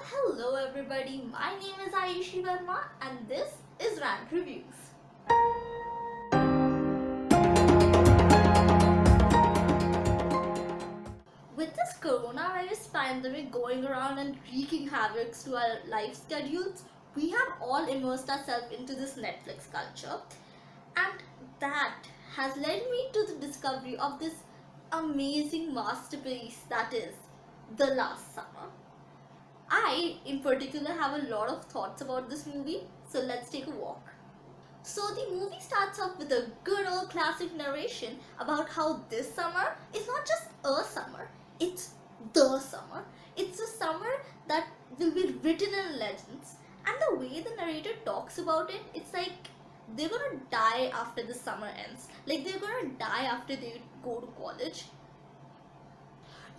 Hello everybody, my name is Ayushi Verma and this is Rant Reviews. With this coronavirus pandemic going around and wreaking havoc to our life schedules, we have all immersed ourselves into this Netflix culture, and that has led me to the discovery of this amazing masterpiece that is The Last Summer. I, in particular, have a lot of thoughts about this movie, so let's take a walk. So, the movie starts off with a good old classic narration about how this summer is not just a summer, it's the summer. It's a summer that will be written in legends, and the way the narrator talks about it, it's like they're gonna die after the summer ends. Like, they're gonna die after they go to college.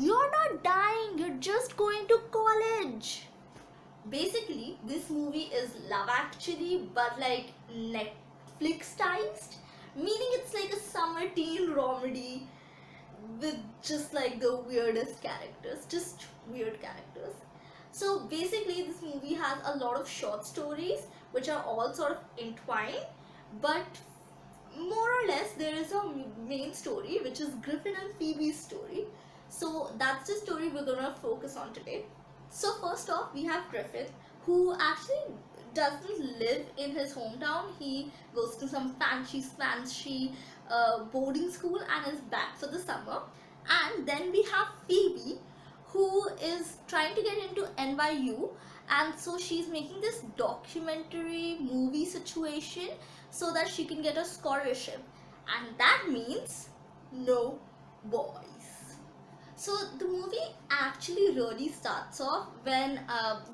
You're not dying, you're just going to college. Basically, this movie is Love Actually, but like Netflix-ized, meaning it's like a summer teen comedy with just like the weirdest characters, just weird characters. So basically, this movie has a lot of short stories which are all sort of entwined, but more or less there is a main story which is Griffin and Phoebe's story. So that's the story we're gonna focus on today. So first off, we have Griffin, who actually doesn't live in his hometown. He goes to some fancy boarding school and is back for the summer. And then we have Phoebe, who is trying to get into NYU, and so she's making this documentary movie situation so that she can get a scholarship, and that means no boys. So the movie actually really starts off when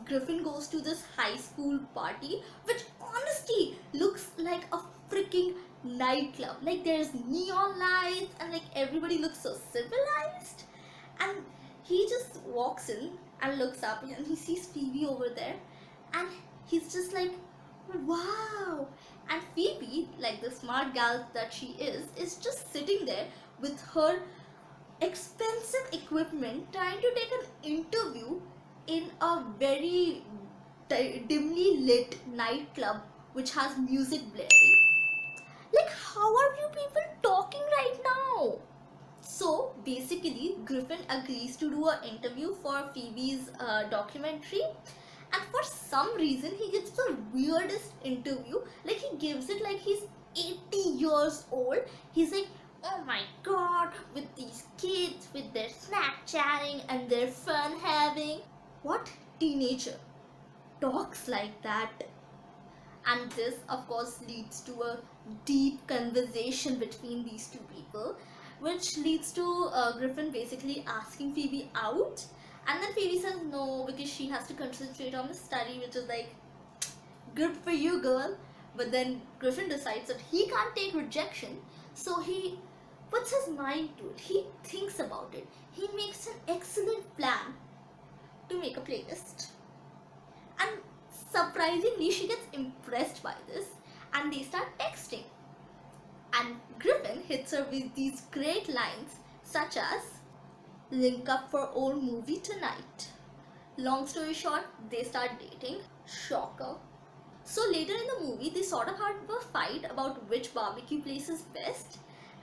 Griffin goes to this high school party, which honestly looks like a freaking nightclub. Like, there's neon lights and like everybody looks so civilized. And he just walks in and looks up and he sees Phoebe over there, and he's just like, wow. And Phoebe, like the smart gal that she is just sitting there with her expensive equipment trying to take an interview in a very dimly lit nightclub which has music blaring. Like, how are you people talking right now? So basically, Griffin agrees to do an interview for Phoebe's documentary, and for some reason he gives the weirdest interview. Like, he gives it like he's 80 years old. He's like, oh my god, with these kids, with their Snapchatting and their fun having. What teenager talks like that? And this, of course, leads to a deep conversation between these two people, which leads to Griffin basically asking Phoebe out. And then Phoebe says no because she has to concentrate on the study, which is like, good for you, girl. But then Griffin decides that he can't take rejection, so he puts his mind to it. He thinks about it. He makes an excellent plan to make a playlist. And surprisingly, she gets impressed by this and they start texting. And Griffin hits her with these great lines such as, link up for old movie tonight. Long story short, they start dating. Shocker. So later in the movie, they sort of have a fight about which barbecue place is best.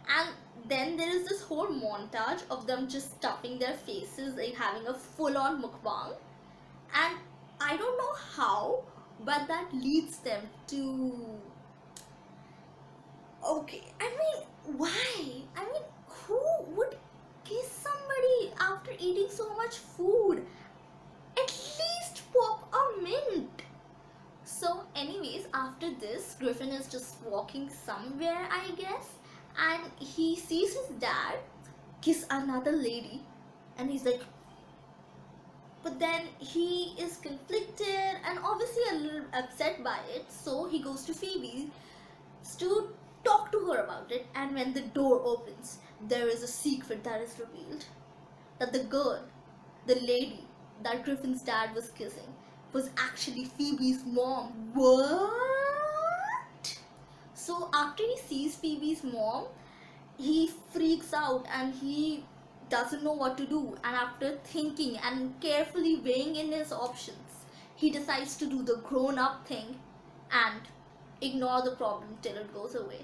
And then there is this whole montage of them just stuffing their faces, like having a full-on mukbang. And I don't know how, but that leads them to... Okay, I mean, why? I mean, who would kiss somebody after eating so much food? At least pop a mint. So anyways, after this, Griffin is just walking somewhere, I guess, and he sees his dad kiss another lady, and he's like, but then he is conflicted and obviously a little upset by it, so he goes to Phoebe to talk to her about it. And when the door opens, there is a secret that is revealed, that the girl, the lady that Griffin's dad was kissing, was actually Phoebe's mom. What? So after he sees Phoebe's mom, he freaks out and he doesn't know what to do. And after thinking and carefully weighing in his options, he decides to do the grown up thing and ignore the problem till it goes away.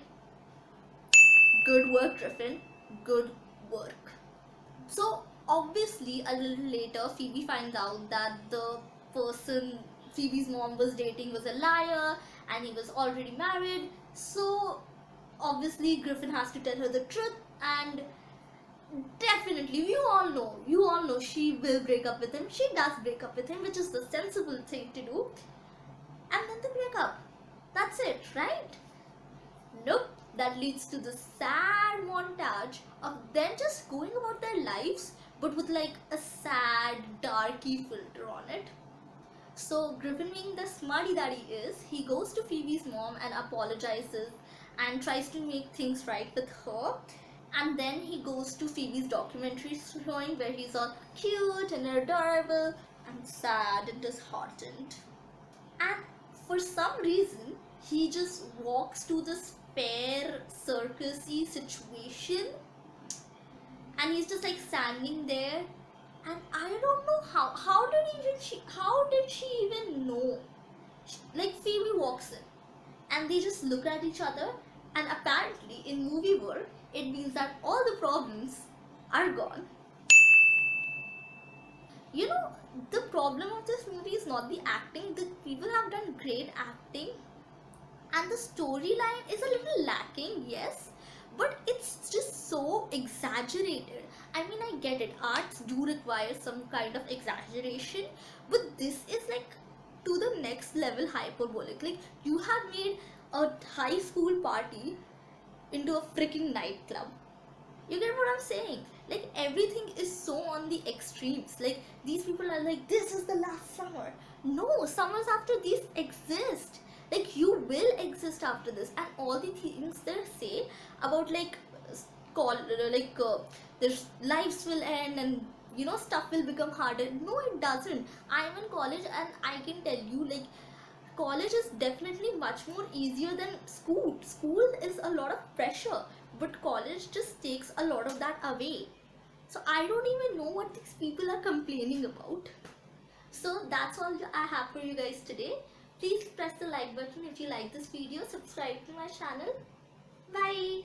Good work, Griffin. Good work. So, obviously, a little later, Phoebe finds out that the person Phoebe's mom was dating was a liar and he was already married. So, obviously, Griffin has to tell her the truth, and definitely, you all know she will break up with him. She does break up with him, which is the sensible thing to do. And then they break up. That's it, right? Nope. That leads to the sad montage of them just going about their lives, but with like a sad, darky filter on it. So Griffin, being the smarty that he is, he goes to Phoebe's mom and apologizes and tries to make things right with her. And then he goes to Phoebe's documentary showing where he's all cute and adorable and sad and disheartened. And for some reason, he just walks to this fair circusy situation and he's just like standing there, and I don't know how did she even know? Like Phoebe walks in and they just look at each other, and apparently in movie world it means that all the problems are gone. You know, the problem of this movie is not the acting. The people have done great acting and the storyline is a little lacking, yes, but it's just so exaggerated. I mean, I get it, arts do require some kind of exaggeration, but this is like to the next level hyperbolic. Like, you have made a high school party into a freaking nightclub. You get what I'm saying? Like, everything is so on the extremes. Like, these people are like, this is the last summer. No, summers after these exist. Like, you will exist after this, and all the things they say about like their lives will end, and you know, stuff will become harder. No, it doesn't. I'm in college and I can tell you, like, college is definitely much more easier than school. School is a lot of pressure, but college just takes a lot of that away. So I don't even know what these people are complaining about. So that's all I have for you guys today. Please press the like button if you like this video. Subscribe to my channel. Bye.